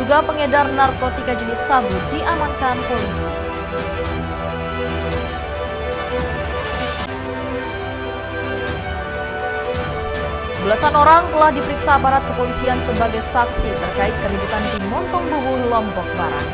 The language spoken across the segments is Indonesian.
Terduga pengedar narkotika jenis sabu diamankan polisi. Belasan orang telah diperiksa aparat kepolisian sebagai saksi terkait keributan di Montongbuwu, Lombok Barat.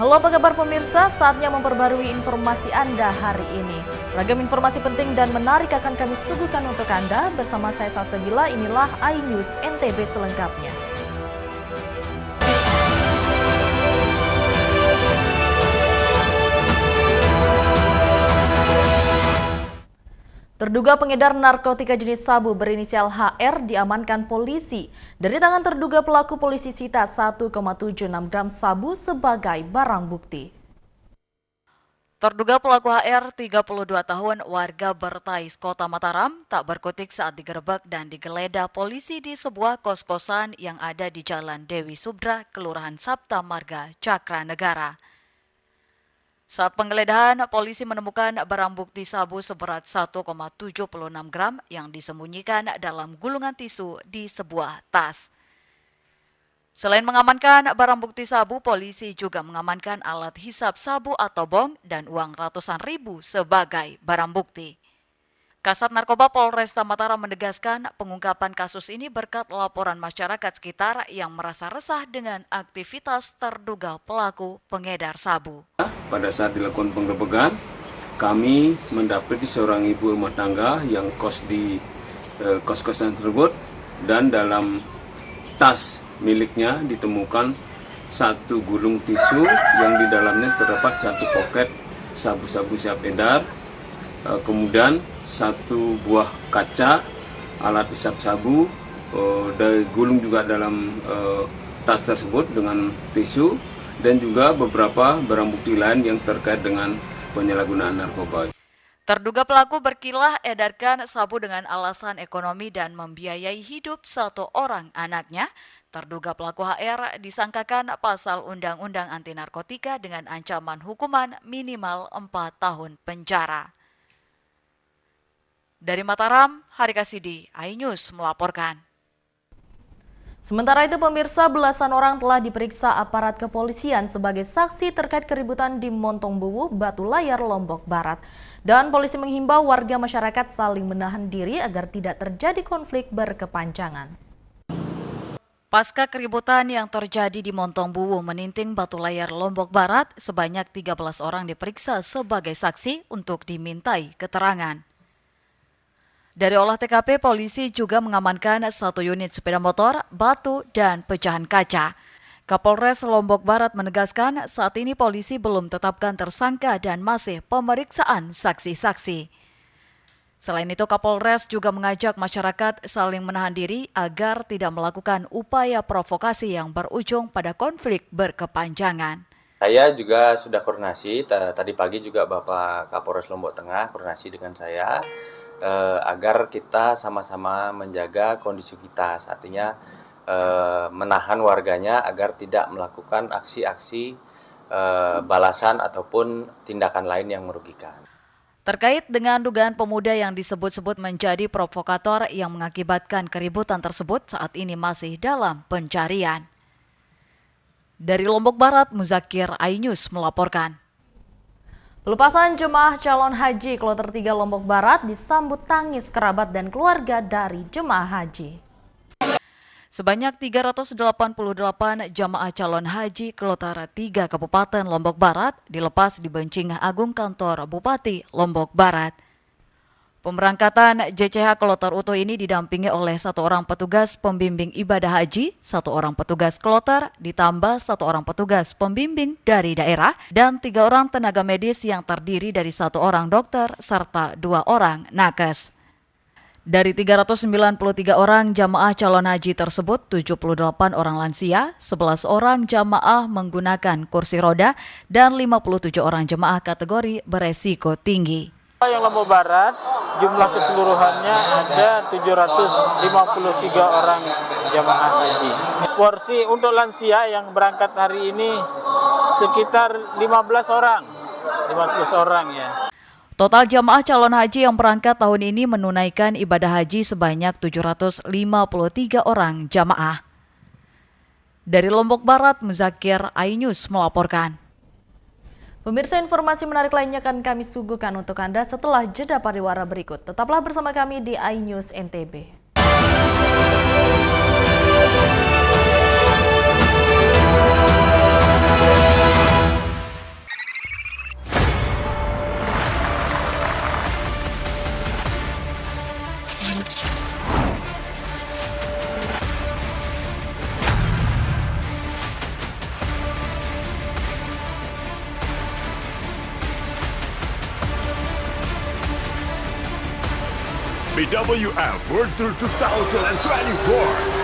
Halo, apa kabar pemirsa? Saatnya memperbarui informasi Anda hari ini. Ragam informasi penting dan menarik akan kami suguhkan untuk Anda. Bersama saya Salsabila, inilah iNews NTB selengkapnya. Terduga pengedar narkotika jenis sabu berinisial HR diamankan polisi. Dari tangan terduga pelaku, polisi sita 1,76 gram sabu sebagai barang bukti. Terduga pelaku HR, 32 tahun, warga Bertais, Kota Mataram, tak berkutik saat digerebek dan digeledah polisi di sebuah kos-kosan yang ada di Jalan Dewi Subdra, Kelurahan Sapta Marga, Cakra Negara. Saat penggeledahan, polisi menemukan barang bukti sabu seberat 1,76 gram yang disembunyikan dalam gulungan tisu di sebuah tas. Selain mengamankan barang bukti sabu, polisi juga mengamankan alat hisap sabu atau bong dan uang ratusan ribu sebagai barang bukti. Kasat Narkoba Polresta Mataram menegaskan pengungkapan kasus ini berkat laporan masyarakat sekitar yang merasa resah dengan aktivitas terduga pelaku pengedar sabu. Pada saat dilakukan penggerebekan, kami mendapati seorang ibu rumah tangga yang kos di kos-kosan tersebut, dan dalam tas miliknya ditemukan satu gulung tisu yang di dalamnya terdapat satu poket sabu-sabu siap edar, kemudian satu buah kaca alat hisap sabu, dari gulung juga dalam tas tersebut dengan tisu, dan juga beberapa barang bukti lain yang terkait dengan penyalahgunaan narkoba. Terduga pelaku berkilah edarkan sabu dengan alasan ekonomi dan membiayai hidup satu orang anaknya. Terduga pelaku HR disangkakan pasal Undang-Undang Anti Narkotika dengan ancaman hukuman minimal 4 tahun penjara. Dari Mataram, Hari Kasidi, iNews melaporkan. Sementara itu pemirsa, belasan orang telah diperiksa aparat kepolisian sebagai saksi terkait keributan di Montongbuwu, Batu Layar, Lombok Barat. Dan polisi menghimbau warga masyarakat saling menahan diri agar tidak terjadi konflik berkepanjangan. Pasca keributan yang terjadi di Montongbuwu meninting Batu Layar, Lombok Barat, sebanyak 13 orang diperiksa sebagai saksi untuk dimintai keterangan. Dari olah TKP, polisi juga mengamankan satu unit sepeda motor, batu, dan pecahan kaca. Kapolres Lombok Barat menegaskan saat ini polisi belum tetapkan tersangka dan masih pemeriksaan saksi-saksi. Selain itu, Kapolres juga mengajak masyarakat saling menahan diri agar tidak melakukan upaya provokasi yang berujung pada konflik berkepanjangan. Saya juga sudah koordinasi, tadi pagi juga Bapak Kapolres Lombok Tengah koordinasi dengan saya, agar kita sama-sama menjaga kondisivitas, artinya menahan warganya agar tidak melakukan aksi-aksi balasan ataupun tindakan lain yang merugikan. Terkait dengan dugaan pemuda yang disebut-sebut menjadi provokator yang mengakibatkan keributan tersebut, saat ini masih dalam pencarian. Dari Lombok Barat, Muzakir, iNews melaporkan. Pelepasan jemaah calon haji Kloter 3 Lombok Barat disambut tangis kerabat dan keluarga dari jemaah haji. Sebanyak 388 jamaah calon haji Kloter 3 Kabupaten Lombok Barat dilepas di Bencing Agung kantor Bupati Lombok Barat. Pemberangkatan JCH Kloter Utuh ini didampingi oleh 1 orang petugas pembimbing ibadah haji, 1 orang petugas kloter, ditambah 1 orang petugas pembimbing dari daerah, dan 3 orang tenaga medis yang terdiri dari 1 orang dokter serta 2 orang nakes. Dari 393 orang jamaah calon haji tersebut, 78 orang lansia, 11 orang jamaah menggunakan kursi roda, dan 57 orang jamaah kategori beresiko tinggi. Yang Lombok Barat jumlah keseluruhannya ada 753 orang jamaah haji. Porsi untuk lansia yang berangkat hari ini Sekitar 15 orang. 15 orang ya. Total jamaah calon haji yang berangkat tahun ini menunaikan ibadah haji sebanyak 753 orang jamaah. Dari Lombok Barat, Muzakir, iNews melaporkan. Pemirsa, informasi menarik lainnya akan kami suguhkan untuk Anda setelah jeda pariwara berikut. Tetaplah bersama kami di iNews NTB. BWF World Tour 2024,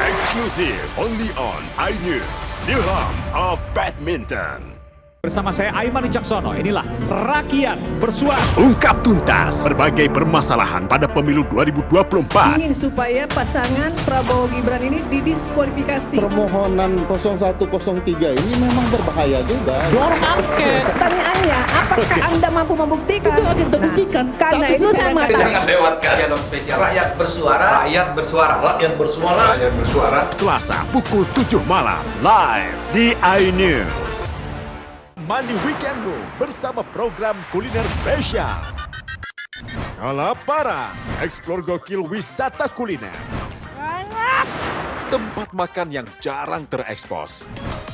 exclusive only on iNews, the home of badminton. Bersama saya Aiman Wicaksono, inilah Rakyat Bersuara. Ungkap tuntas berbagai permasalahan pada pemilu 2024. Ingin supaya pasangan Prabowo Gibran ini didiskualifikasi. Permohonan 0103 ini memang berbahaya juga. Dorong angket. Pertanyaannya, apakah Anda mampu membuktikan? Itu akan terbuktikan. Karena Tapi itu saya mengatakan. Jangan lewatkan dialog spesial. Rakyat bersuara. Rakyat bersuara. Rakyat bersuara. Rakyat bersuara. Selasa pukul 7 malam, live di iNews. Mandi Weekendmu bersama program kuliner spesial. Kalapara, eksplor gokil wisata kuliner. Tempat makan yang jarang terekspos.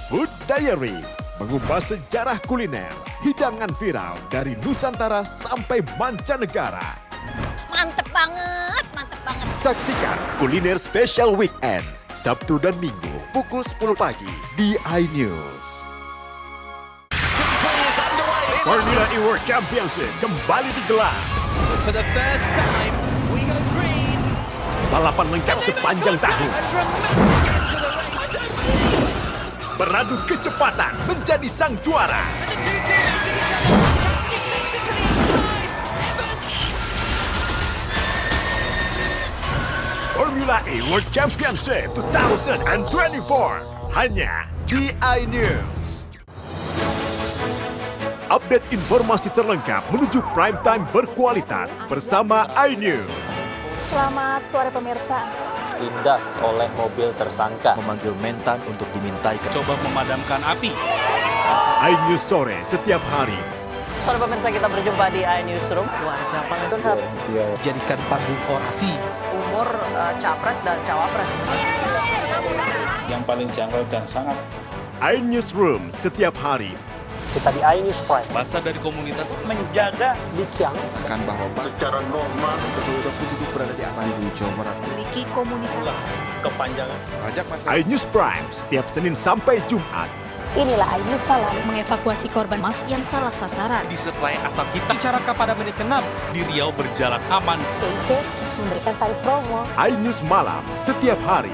Food Diary, mengupas sejarah kuliner, hidangan viral dari Nusantara sampai mancanegara. Mantep banget, mantep banget. Saksikan kuliner spesial weekend, Sabtu dan Minggu pukul 10 pagi di iNews. Formula E World Championship kembali digelar. For the first time, we go green. Balapan lengkap sepanjang tahun. Beradu kecepatan menjadi sang juara. Formula E World Championship 2024 hanya di iNews. Update informasi terlengkap menuju prime time berkualitas bersama iNews. Selamat sore pemirsa. Ditindas oleh mobil tersangka. Memanggil mentan untuk dimintai. Coba memadamkan api. iNews sore setiap hari. Sore pemirsa, kita berjumpa di iNewsroom. Warga Pangandaran. Jadikan panggung orasi. Umur capres dan cawapres. Yang paling janggal dan sangat. iNewsroom setiap hari. Kita di iNews Prime. Masa dari komunitas Menjaga Bikiang. Kan bahwa secara normal betul-betul berada di Bandung, Jawa Barat. Memiliki komunitas. Kepanjangan. iNews Prime setiap Senin sampai Jumat. Inilah iNews Malam. Mengevakuasi korban mas yang salah sasaran. disertai asap hitam. Bicara pada menit ke-6 di Riau berjalan aman. CIC memberikan tarif promo. iNews Malam setiap hari.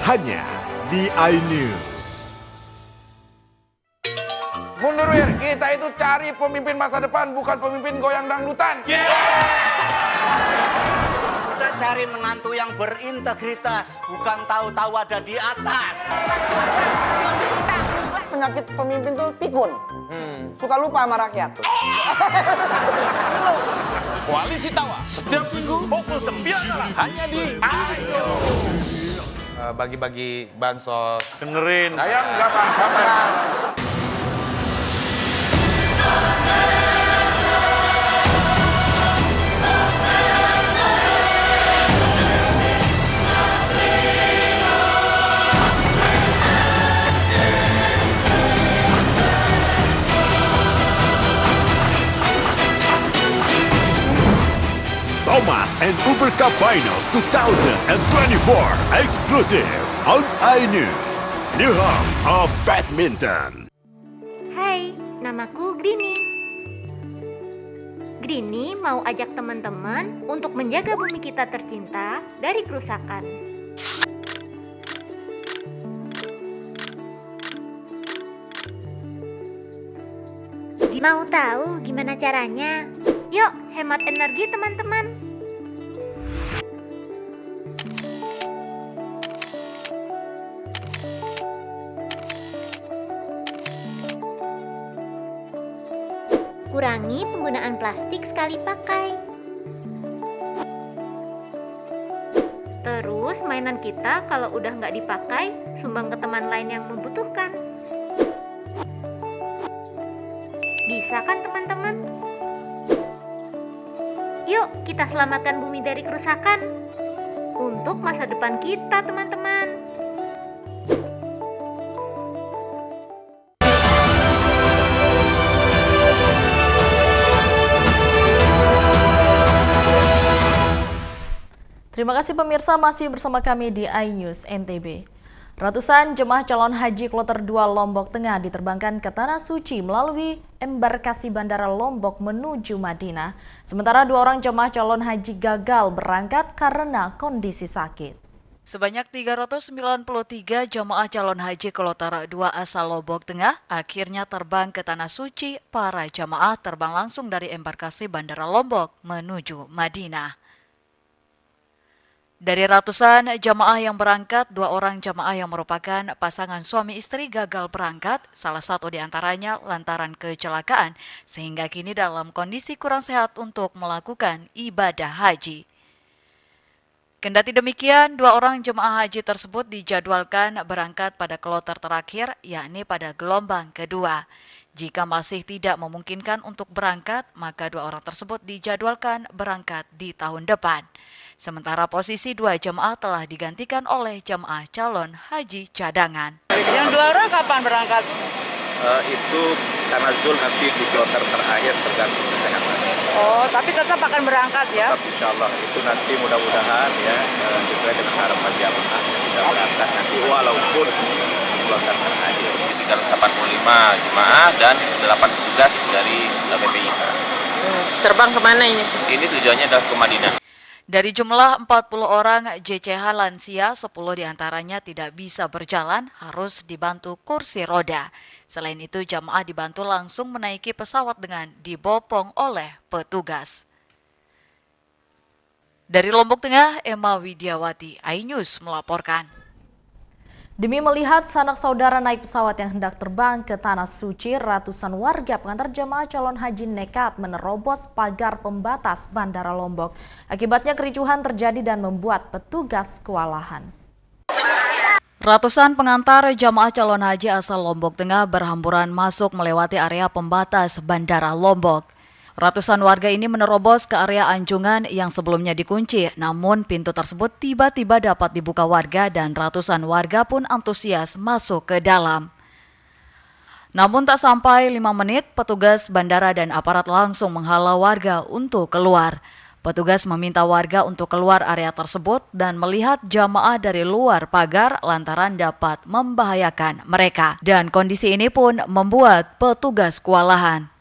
Hanya di iNews. Mundur Wir, kita itu cari pemimpin masa depan, bukan pemimpin goyang dangdutan. Kita cari menantu yang berintegritas, bukan tahu-tahu ada di atas. Penyakit pemimpin tuh pikun. Suka lupa sama rakyat. Koalisi Tawa. Setiap minggu pukul 9 malam. Hanya di iNews. Bagi-bagi bansos. Dengerin. Saya nggak apa-apa. Thomas and Uber Cup Finals 2024 exclusive on iNews, the home of badminton. Hai, namaku Grini. Grini mau ajak teman-teman untuk menjaga bumi kita tercinta dari kerusakan. Mau tahu gimana caranya? Yuk, hemat energi teman-teman. kurangi penggunaan plastik sekali pakai. Terus mainan kita kalau udah nggak dipakai, sumbang ke teman lain yang membutuhkan. Bisa kan teman-teman? Yuk kita selamatkan bumi dari kerusakan untuk masa depan kita teman-teman. Terima kasih pemirsa masih bersama kami di iNews NTB. Ratusan jemaah calon haji kloter 2 Lombok Tengah diterbangkan ke Tanah Suci melalui embarkasi Bandara Lombok menuju Madinah. Sementara 2 orang jemaah calon haji gagal berangkat karena kondisi sakit. Sebanyak 393 jemaah calon haji kloter 2 asal Lombok Tengah akhirnya terbang ke Tanah Suci. Para jemaah terbang langsung dari embarkasi Bandara Lombok menuju Madinah. Dari ratusan jamaah yang berangkat, 2 orang jamaah yang merupakan pasangan suami istri gagal berangkat, salah satu di antaranya lantaran kecelakaan, sehingga kini dalam kondisi kurang sehat untuk melakukan ibadah haji. Kendati demikian, 2 orang jemaah haji tersebut dijadwalkan berangkat pada kloter terakhir, yakni pada gelombang kedua. Jika masih tidak memungkinkan untuk berangkat, maka 2 orang tersebut dijadwalkan berangkat di tahun depan. Sementara posisi 2 jemaah telah digantikan oleh jemaah calon haji cadangan. Yang 2 orang kapan berangkat? Itu karena Zul nanti di kloter terakhir tergantung kesehatan. Oh, tapi tetap akan berangkat ya? Tetap insya Allah. Itu nanti mudah-mudahan ya sesuai dengan harapan jamaah bisa berangkat nanti walaupun di kloter terakhir. 385 jemaah dan 8 petugas dari BPIH. Terbang kemana ini? Ini tujuannya adalah ke Madinah. Dari jumlah 40 orang JCH lansia, 10 diantaranya tidak bisa berjalan, harus dibantu kursi roda. Selain itu, jamaah dibantu langsung menaiki pesawat dengan dibopong oleh petugas. Dari Lombok Tengah, Emma Widiawati, iNews melaporkan. Demi melihat sanak saudara naik pesawat yang hendak terbang ke Tanah Suci, ratusan warga pengantar jemaah calon haji nekat menerobos pagar pembatas Bandara Lombok. Akibatnya kericuhan terjadi dan membuat petugas kewalahan. Ratusan pengantar jemaah calon haji asal Lombok Tengah berhamburan masuk melewati area pembatas Bandara Lombok. Ratusan warga ini menerobos ke area anjungan yang sebelumnya dikunci, namun pintu tersebut tiba-tiba dapat dibuka warga dan ratusan warga pun antusias masuk ke dalam. Namun tak sampai 5 menit, petugas bandara dan aparat langsung menghalau warga untuk keluar. Petugas meminta warga untuk keluar area tersebut dan melihat jamaah dari luar pagar lantaran dapat membahayakan mereka. Dan kondisi ini pun membuat petugas kewalahan.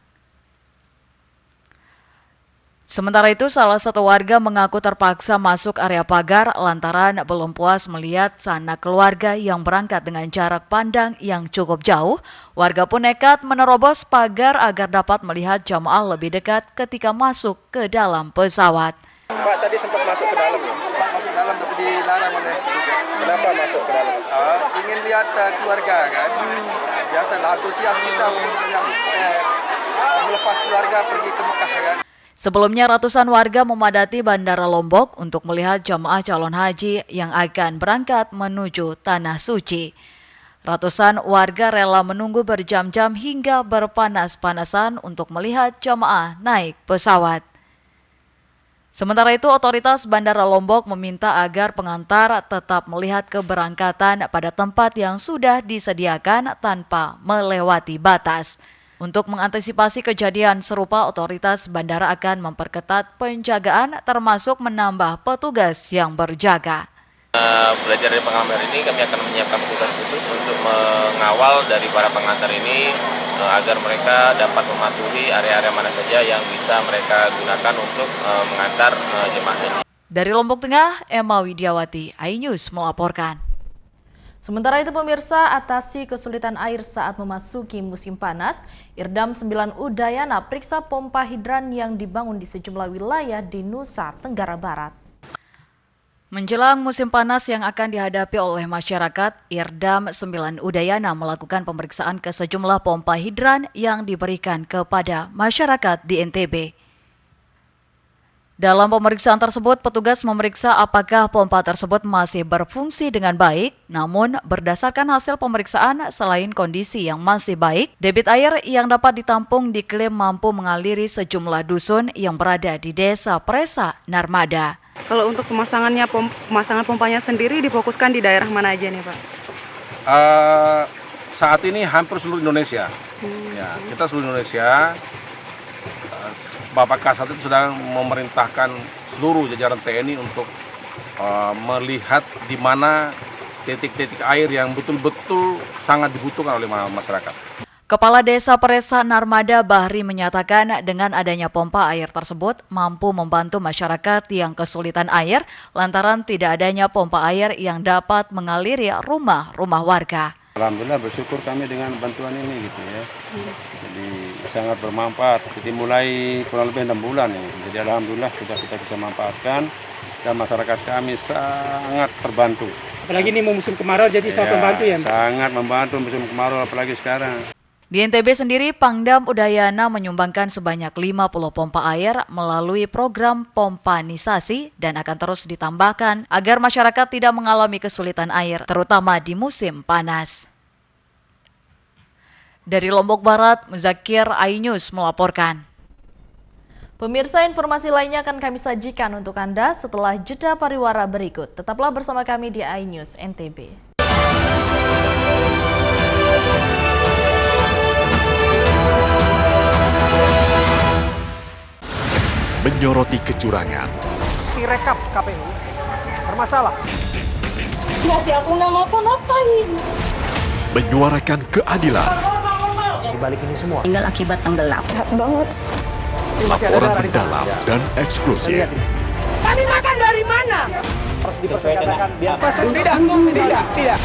Sementara itu, salah satu warga mengaku terpaksa masuk area pagar lantaran belum puas melihat sanak keluarga yang berangkat dengan jarak pandang yang cukup jauh. Warga pun nekat menerobos pagar agar dapat melihat jamaah lebih dekat ketika masuk ke dalam pesawat. Pak, tadi sempat masuk ke dalam ya? Sempat masuk ke dalam tapi dilarang oleh petugas. Kenapa masuk ke dalam? Ingin lihat keluarga kan. Biasalah antusias kita untuk melepas keluarga pergi ke Mekah kan. Sebelumnya ratusan warga memadati Bandara Lombok untuk melihat jamaah calon haji yang akan berangkat menuju Tanah Suci. Ratusan warga rela menunggu berjam-jam hingga berpanas-panasan untuk melihat jamaah naik pesawat. Sementara itu, otoritas Bandara Lombok meminta agar pengantar tetap melihat keberangkatan pada tempat yang sudah disediakan tanpa melewati batas. Untuk mengantisipasi kejadian serupa, otoritas bandara akan memperketat penjagaan termasuk menambah petugas yang berjaga. Belajar dari pengalaman ini, kami akan menyiapkan petugas khusus untuk mengawal dari para pengantar ini agar mereka dapat mematuhi area-area mana saja yang bisa mereka gunakan untuk mengantar jemaah haji. Dari Lombok Tengah, Emma Widiawati, iNews melaporkan. Sementara itu pemirsa, atasi kesulitan air saat memasuki musim panas, Irdam 9 Udayana periksa pompa hidran yang dibangun di sejumlah wilayah di Nusa Tenggara Barat. Menjelang musim panas yang akan dihadapi oleh masyarakat, Irdam 9 Udayana melakukan pemeriksaan ke sejumlah pompa hidran yang diberikan kepada masyarakat di NTB. Dalam pemeriksaan tersebut, petugas memeriksa apakah pompa tersebut masih berfungsi dengan baik, namun berdasarkan hasil pemeriksaan, selain kondisi yang masih baik, debit air yang dapat ditampung diklaim mampu mengaliri sejumlah dusun yang berada di Desa Presa, Narmada. Kalau untuk pemasangan pompanya sendiri difokuskan di daerah mana aja nih Pak? Saat ini hampir seluruh Indonesia. Ya, kita seluruh Indonesia. Bapak Kasat itu sedang memerintahkan seluruh jajaran TNI untuk melihat di mana titik-titik air yang betul-betul sangat dibutuhkan oleh masyarakat. Kepala Desa Presa Narmada Bahri menyatakan dengan adanya pompa air tersebut mampu membantu masyarakat yang kesulitan air lantaran tidak adanya pompa air yang dapat mengaliri rumah-rumah warga. Alhamdulillah bersyukur kami dengan bantuan ini gitu ya. Jadi sangat bermanfaat. Jadi mulai kurang lebih 6 bulan ya. Jadi alhamdulillah sudah kita bisa manfaatkan dan masyarakat kami sangat terbantu. Apalagi ini musim kemarau jadi sangat membantu ya Mbak? Sangat membantu musim kemarau apalagi sekarang. Di NTB sendiri, Pangdam Udayana menyumbangkan sebanyak 50 pompa air melalui program pompanisasi dan akan terus ditambahkan agar masyarakat tidak mengalami kesulitan air, terutama di musim panas. Dari Lombok Barat, Muzakir iNews melaporkan. Pemirsa, informasi lainnya akan kami sajikan untuk Anda setelah jeda pariwara berikut. Tetaplah bersama kami di iNews NTB. Menyoroti kecurangan. Si rekap KPU bermasalah. Nanti aku nggak ngapa-ngapain. Menyuarakan keadilan. Di balik ini semua. Tinggal akibat tenggelam. Jahat banget. Laporan mendalam dan eksklusif. Kami makan dari mana? Sesuai dengan tidak.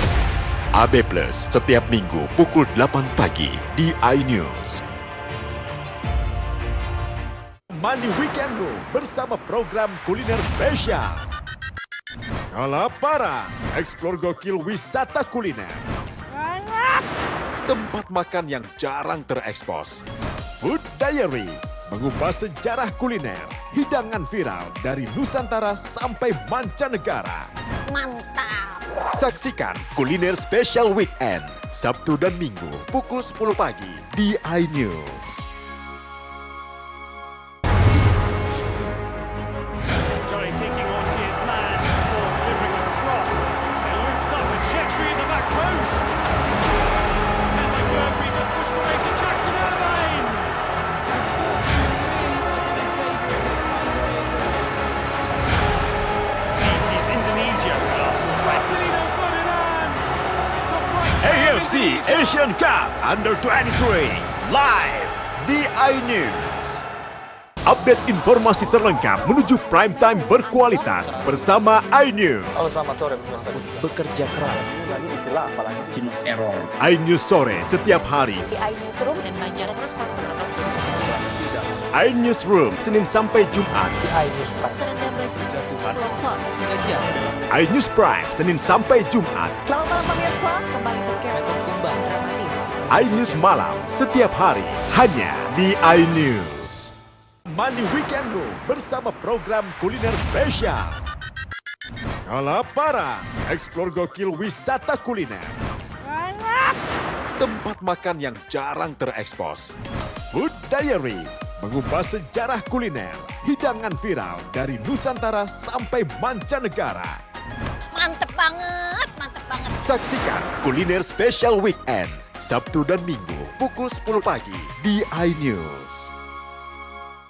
AB Plus setiap minggu pukul 8 pagi di iNews. Mandi weekendmu bersama program kuliner spesial. Kalaparan, eksplor gokil wisata kuliner. Tempat makan yang jarang terekspos. Food Diary, mengupas sejarah kuliner, hidangan viral dari Nusantara sampai mancanegara. Mantap. Saksikan kuliner spesial weekend, Sabtu dan Minggu pukul 10 pagi di iNews. AFC Asian Cup Under-23 live di iNews. Update informasi terlengkap menuju prime time berkualitas bersama iNews. Halo, selamat sore. Bekerja keras. Ini istilah apalagi jenuh error. iNews sore setiap hari. Di iNewsroom dan Banjar terus iNewsroom Senin sampai Jumat. Di iNews Prime. Jatuhan longsor. iNews Prime Senin sampai Jumat. Selamat malam pemirsa, kembali berkembang tumbang dramatis. iNews malam setiap hari hanya di iNews. Mandi weekendmu bersama program kuliner spesial. Kalaparan, eksplor gokil wisata kuliner. Tempat makan yang jarang terekspos. Food Diary, mengupas sejarah kuliner, hidangan viral dari Nusantara sampai mancanegara. Mantep banget, mantep banget. Saksikan kuliner spesial weekend, Sabtu dan Minggu pukul 10 pagi di iNews.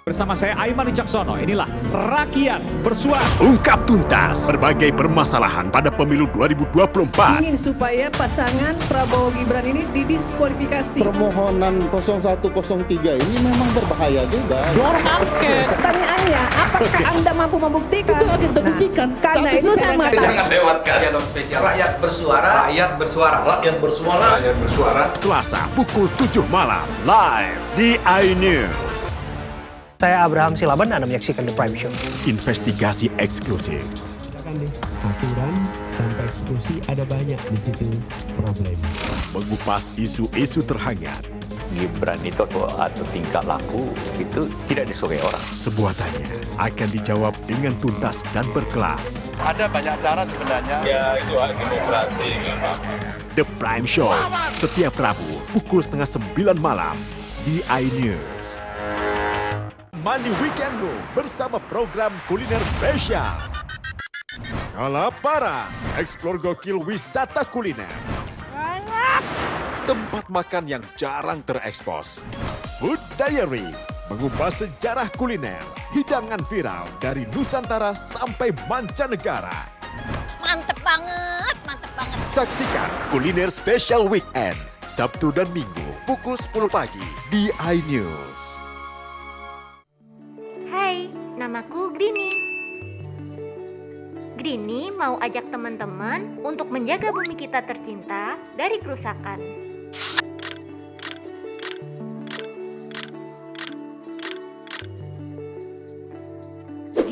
Bersama saya Aiman Wicaksono, inilah Rakyat Bersuara. Ungkap tuntas berbagai permasalahan pada pemilu 2024. Ingin supaya pasangan Prabowo Gibran ini didiskualifikasi. Permohonan 0103 ini memang berbahaya juga. Dorong angket. Pertanyaannya, apakah Anda mampu membuktikan? Itu akan terbuktikan. Karena itu saya mengatakan. Jangan lewat dialog spesial. Rakyat bersuara. Rakyat bersuara. Rakyat bersuara. Rakyat bersuara. Selasa pukul 7 malam live di iNews. Saya Abraham Silaban, Anda menyaksikan The Prime Show. Investigasi eksklusif. aturan sampai eksekusi ada banyak di situ problem. Mengupas isu-isu terhangat. Gibran itu atau tingkah laku itu tidak disukai orang. Sebuah tanya akan dijawab dengan tuntas dan berkelas. Ada banyak cara sebenarnya. Ya, itu hak demokrasi memang. The Prime Show setiap Rabu pukul 8:30 malam di iNews. Mandi weekendmu bersama program kuliner spesial. Kalaparan, eksplor gokil wisata kuliner. Tempat makan yang jarang terekspos. Food Diary, mengupas sejarah kuliner, hidangan viral dari Nusantara sampai mancanegara. Mantep banget, mantep banget. Saksikan Kuliner Spesial Weekend, Sabtu dan Minggu pukul 10 pagi di iNews. Hai, namaku Grini. Grini mau ajak teman-teman untuk menjaga bumi kita tercinta dari kerusakan.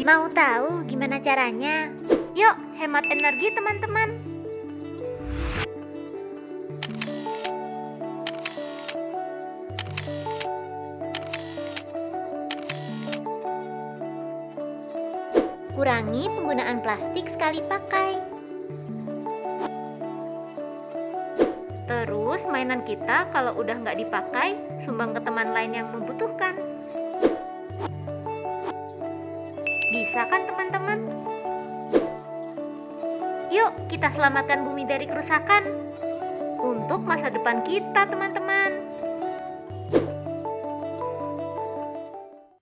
Mau tahu gimana caranya? Yuk, hemat energi teman-teman. Kurangi penggunaan plastik sekali pakai. Terus mainan kita kalau udah nggak dipakai, sumbang ke teman lain yang membutuhkan. Bisa kan teman-teman? Yuk kita selamatkan bumi dari kerusakan untuk masa depan kita teman-teman.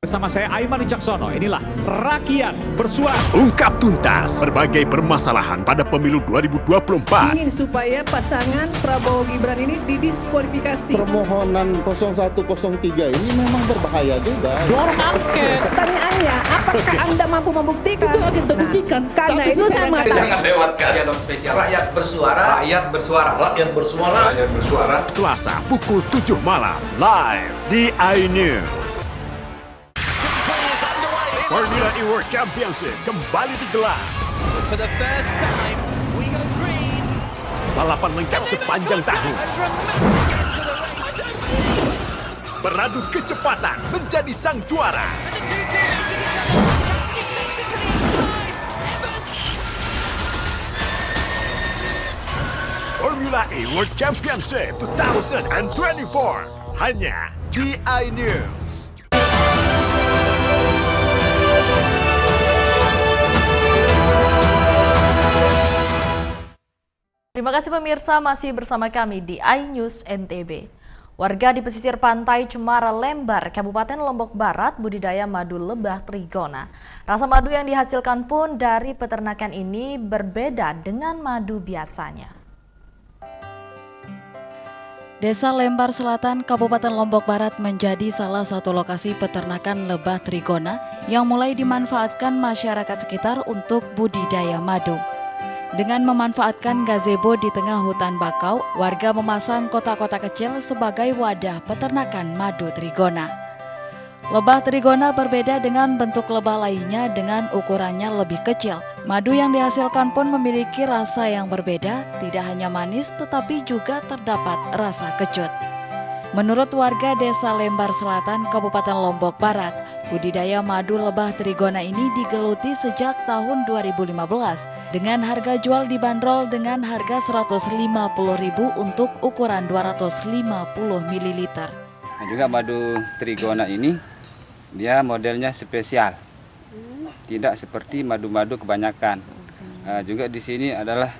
Bersama saya Aiman Wicaksono, inilah Rakyat Bersuara. Ungkap tuntas berbagai permasalahan pada pemilu 2024. Ingin supaya pasangan Prabowo Gibran ini didiskualifikasi. Permohonan 0103 ini memang berbahaya juga. Dorong angket. Pertanyaannya, apakah Anda mampu membuktikan? Itu akan terbuktikan. Karena itu saya mengatakan. Jangan lewatkan dialog spesial. Rakyat bersuara. Rakyat bersuara. Rakyat bersuara. Rakyat bersuara. Selasa pukul 7 malam live di iNews. Formula E World Championship kembali digelar. For the first time, we go green. Balapan lengkap sepanjang tahun. Beradu kecepatan menjadi sang juara. Formula E World Championship 2024 hanya di iNews. Terima kasih pemirsa masih bersama kami di iNews NTB. Warga di pesisir pantai Cemara Lembar, Kabupaten Lombok Barat budidaya madu lebah trigona. Rasa madu yang dihasilkan pun dari peternakan ini berbeda dengan madu biasanya. Desa Lembar Selatan, Kabupaten Lombok Barat menjadi salah satu lokasi peternakan lebah trigona yang mulai dimanfaatkan masyarakat sekitar untuk budidaya madu. Dengan memanfaatkan gazebo di tengah hutan bakau, warga memasang kotak-kotak kecil sebagai wadah peternakan madu trigona. Lebah trigona berbeda dengan bentuk lebah lainnya dengan ukurannya lebih kecil. Madu yang dihasilkan pun memiliki rasa yang berbeda, tidak hanya manis tetapi juga terdapat rasa kecut. Menurut warga Desa Lembar Selatan, Kabupaten Lombok Barat, budidaya madu lebah trigona ini digeluti sejak tahun 2015 dengan harga jual dibanderol dengan harga Rp150.000 untuk ukuran 250 ml. Nah, juga madu trigona ini dia modelnya spesial, tidak seperti madu-madu kebanyakan. Juga di sini adalah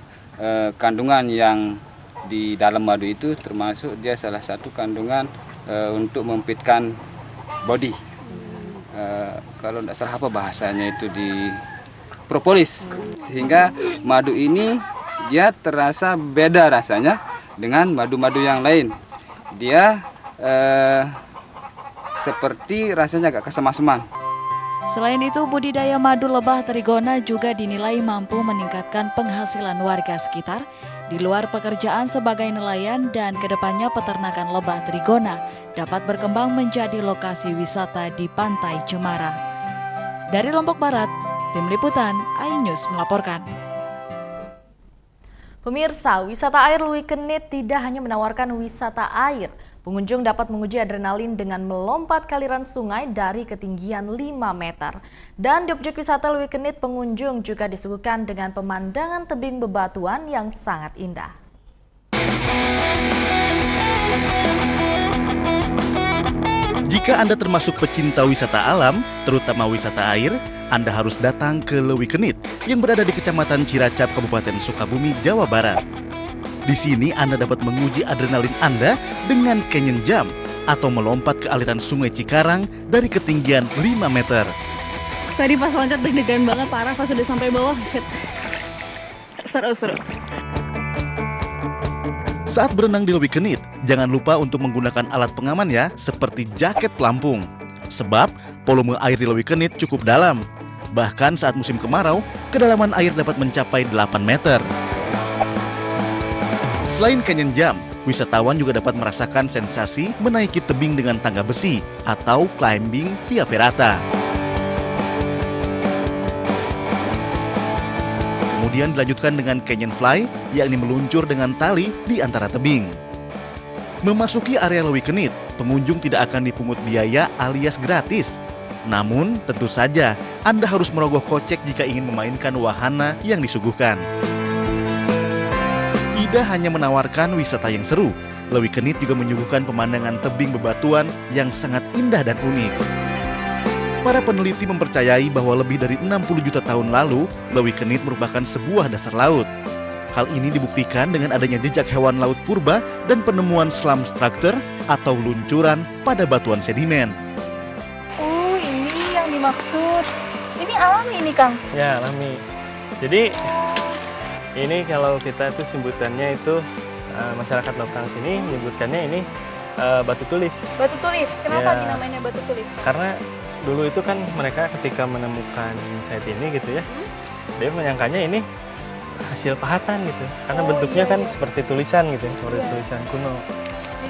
kandungan yang di dalam madu itu termasuk dia salah satu kandungan untuk mempitkan body. Kalau tidak salah apa bahasanya itu di propolis, sehingga madu ini dia terasa beda rasanya dengan madu-madu yang lain. Dia seperti rasanya agak kesem-keseman. Selain itu, budidaya madu lebah trigona juga dinilai mampu meningkatkan penghasilan warga sekitar di luar pekerjaan sebagai nelayan, dan kedepannya peternakan lebah trigona dapat berkembang menjadi lokasi wisata di Pantai Cemara. Dari Lombok Barat, Tim Liputan iNews melaporkan. Pemirsa, wisata air Lewi Kenit tidak hanya menawarkan wisata air. Pengunjung dapat menguji adrenalin dengan melompat ke aliran sungai dari ketinggian 5 meter. Dan di objek wisata Lewi Kenit, pengunjung juga disuguhkan dengan pemandangan tebing bebatuan yang sangat indah. Jika Anda termasuk pecinta wisata alam, terutama wisata air, Anda harus datang ke Lewi Kenit yang berada di Kecamatan Ciracap, Kabupaten Sukabumi, Jawa Barat. Di sini Anda dapat menguji adrenalin Anda dengan canyon jump atau melompat ke aliran sungai Cikarang dari ketinggian 5 meter. Tadi pas loncat deg-degan banget, parah pas udah sampai bawah. Seru-seru. Saat berenang di Lewi Kenit, jangan lupa untuk menggunakan alat pengaman ya, seperti jaket pelampung. Sebab volume air di Lewi Kenit cukup dalam. Bahkan saat musim kemarau, kedalaman air dapat mencapai 8 meter. Selain canyon jump, wisatawan juga dapat merasakan sensasi menaiki tebing dengan tangga besi atau climbing via ferrata. Kemudian dilanjutkan dengan canyon fly, yakni meluncur dengan tali di antara tebing. Memasuki area Lewi Kenit, pengunjung tidak akan dipungut biaya alias gratis. Namun, tentu saja Anda harus merogoh kocek jika ingin memainkan wahana yang disuguhkan. Tidak hanya menawarkan wisata yang seru, Lewi Kenit juga menyuguhkan pemandangan tebing bebatuan yang sangat indah dan unik. Para peneliti mempercayai bahwa lebih dari 60 juta tahun lalu, Lewi Kenit merupakan sebuah dasar laut. Hal ini dibuktikan dengan adanya jejak hewan laut purba dan penemuan slump structure atau luncuran pada batuan sedimen. Oh, ini yang dimaksud. Ini alami ini, Kang? Ya, alami. Jadi, ini kalau kita itu sebutannya itu, masyarakat lokal sini menyebutkannya ini batu tulis. Batu tulis? Kenapa Ya. dinamainya batu tulis? Karena dulu itu kan mereka ketika menemukan site ini gitu ya, dia menyangkanya ini hasil pahatan gitu, karena bentuknya kan seperti tulisan gitu, seperti tulisan kuno.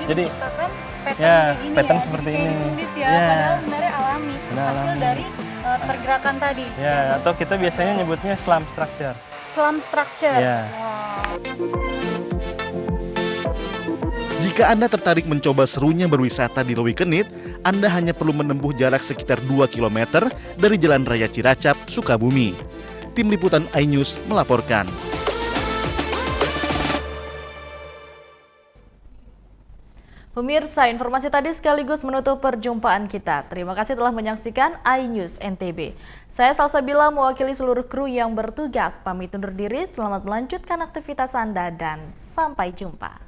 Jadi menciptakan pattern ya, kayak gini pattern ya, seperti jadi kayak ini. ditulis ya, Ya. padahal sebenarnya alami, hasil alami. dari pergerakan tadi. Ya, atau kita biasanya nyebutnya slump structure. Slump structure. Ya. Jika Anda tertarik mencoba serunya berwisata di Lewi Kenit, Anda hanya perlu menempuh jarak sekitar 2 km dari Jalan Raya Ciracap, Sukabumi. Tim Liputan iNews melaporkan. Pemirsa, informasi tadi sekaligus menutup perjumpaan kita. Terima kasih telah menyaksikan iNews NTB. Saya Salsabila mewakili seluruh kru yang bertugas. Pamit undur diri, selamat melanjutkan aktivitas Anda dan sampai jumpa.